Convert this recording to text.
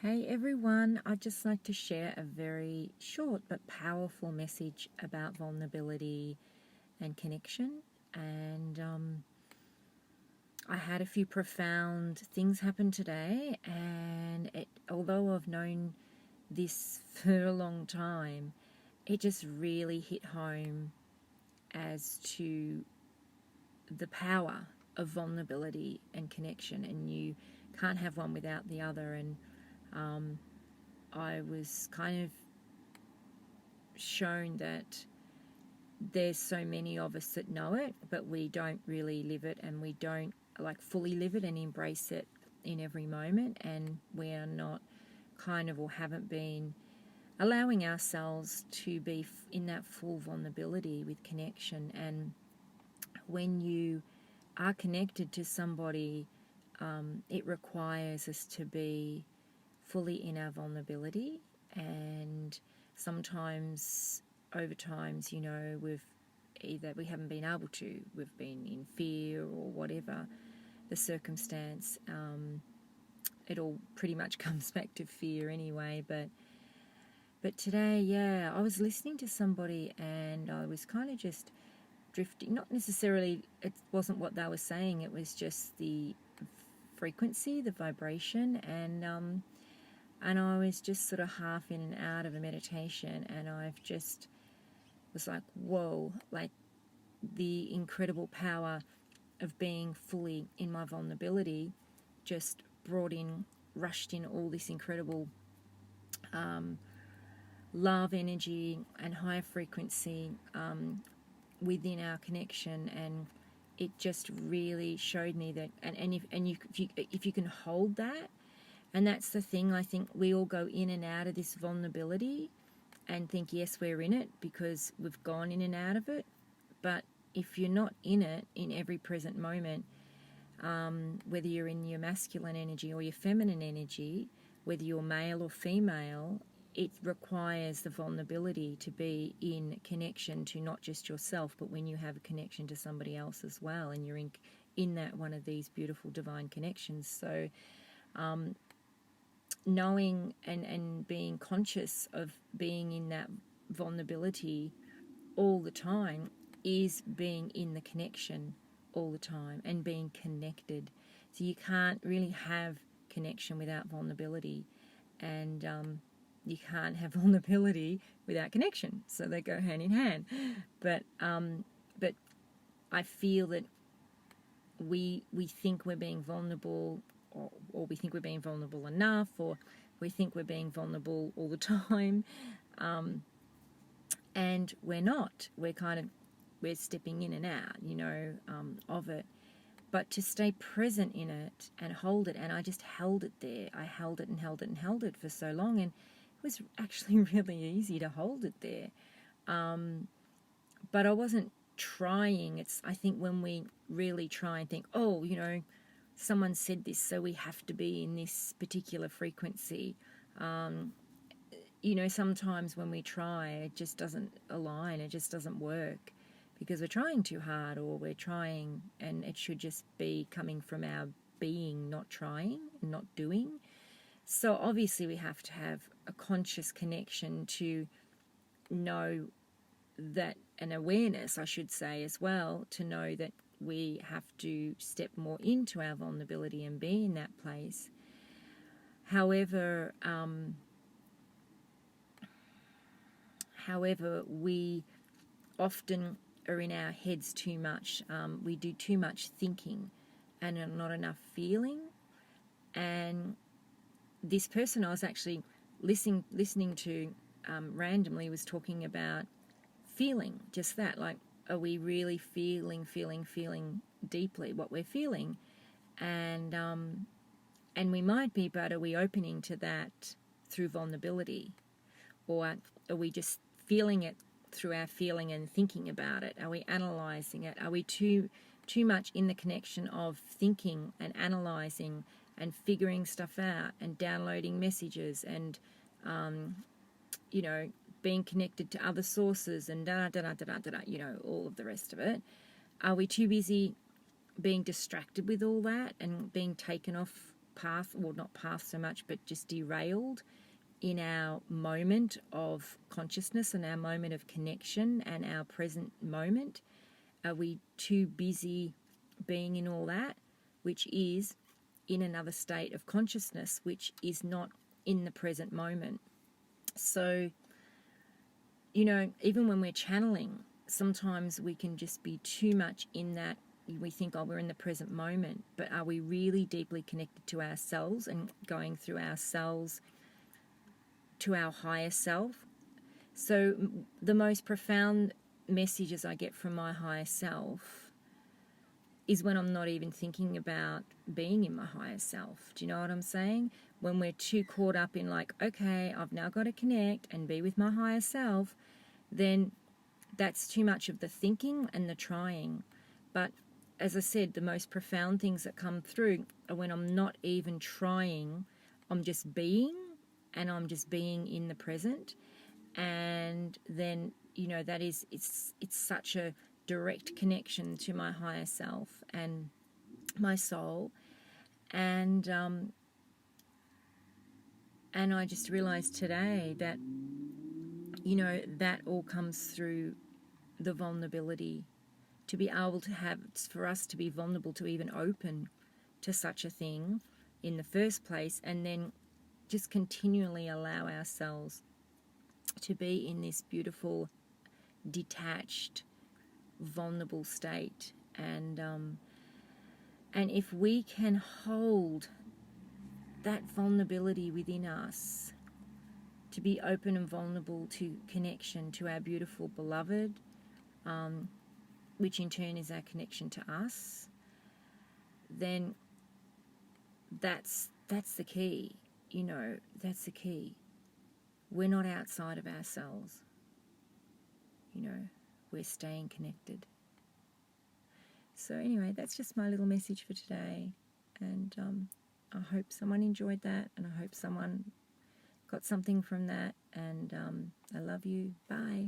Hey everyone, I'd just like to share a very short but powerful message about vulnerability and connection. And I had a few profound things happen today, and although I've known this for a long time, it just really hit home as to the power of vulnerability and connection, and you can't have one without the other. And I was kind of shown that there's so many of us that know it, but we don't really live it, and we don't fully live it and embrace it in every moment, and we are not or haven't been allowing ourselves to be in that full vulnerability with connection. And when you are connected to somebody, it requires us to be fully in our vulnerability. And sometimes over times, we haven't been able to, we've been in fear or whatever the circumstance. It all pretty much comes back to fear anyway. But today, I was listening to somebody, and I was kind of just drifting. Not necessarily, it wasn't what they were saying, it was just the frequency, the vibration, and I was just sort of half in and out of a meditation, and I've just was like, whoa, like the incredible power of being fully in my vulnerability just rushed in all this incredible love energy and higher frequency within our connection. And it just really showed me that, if you can hold that. And that's the thing, I think we all go in and out of this vulnerability and think, yes, we're in it because we've gone in and out of it. But if you're not in it in every present moment, whether you're in your masculine energy or your feminine energy, whether you're male or female, it requires the vulnerability to be in connection to not just yourself, but when you have a connection to somebody else as well, and you're in that one of these beautiful divine connections. So knowing and being conscious of being in that vulnerability all the time is being in the connection all the time and being connected. So you can't really have connection without vulnerability, and you can't have vulnerability without connection. So they go hand in hand. But I feel that we think we're being vulnerable, or we think we're being vulnerable enough, or we think we're being vulnerable all the time, and we're not. We're stepping in and out, of it. But to stay present in it and hold it, and I just held it there. I held it and held it and held it for so long, and it was actually really easy to hold it there. But I wasn't trying. I think when we really try and think, someone said this, so we have to be in this particular frequency. Sometimes when we try, it just doesn't align. It just doesn't work because we're trying too hard, or we're trying, and it should just be coming from our being, not trying and not doing. So obviously we have to have a conscious connection to know that, an awareness, I should say, as well, to know that we have to step more into our vulnerability and be in that place. However, we often are in our heads too much. We do too much thinking and not enough feeling. And this person I was actually listening to randomly was talking about feeling, just that, like, are we really feeling deeply what we're feeling? And we might be, but are we opening to that through vulnerability, or are we just feeling it through our feeling and thinking about it? Are we analyzing it? Are we too much in the connection of thinking and analyzing and figuring stuff out and downloading messages and being connected to other sources and all of the rest of it? Are we too busy being distracted with all that and being taken off path, well, not path so much, but just derailed in our moment of consciousness and our moment of connection and our present moment? Are we too busy being in all that, which is in another state of consciousness, which is not in the present moment? So, you know, even when we're channeling, sometimes we can just be too much in that. We think, oh, we're in the present moment, but are we really deeply connected to ourselves and going through ourselves to our higher self? So the most profound messages I get from my higher self is when I'm not even thinking about being in my higher self. Do you know what I'm saying? When we're too caught up in like, okay, I've now got to connect and be with my higher self, then that's too much of the thinking and the trying. But as I said, the most profound things that come through are when I'm not even trying, I'm just being, and I'm just being in the present. And then, you know, that is, it's such a direct connection to my higher self and my soul. And I just realized today that, you know, that all comes through the vulnerability, to be able to have, for us to be vulnerable, to even open to such a thing in the first place, and then just continually allow ourselves to be in this beautiful, detached, vulnerable state. And if we can hold that vulnerability within us, to be open and vulnerable to connection to our beautiful beloved, which in turn is our connection to us, then that's the key. You know, that's the key. We're not outside of ourselves. You know, we're staying connected. So anyway, that's just my little message for today. And I hope someone enjoyed that, and I hope someone got something from that. And I love you. Bye.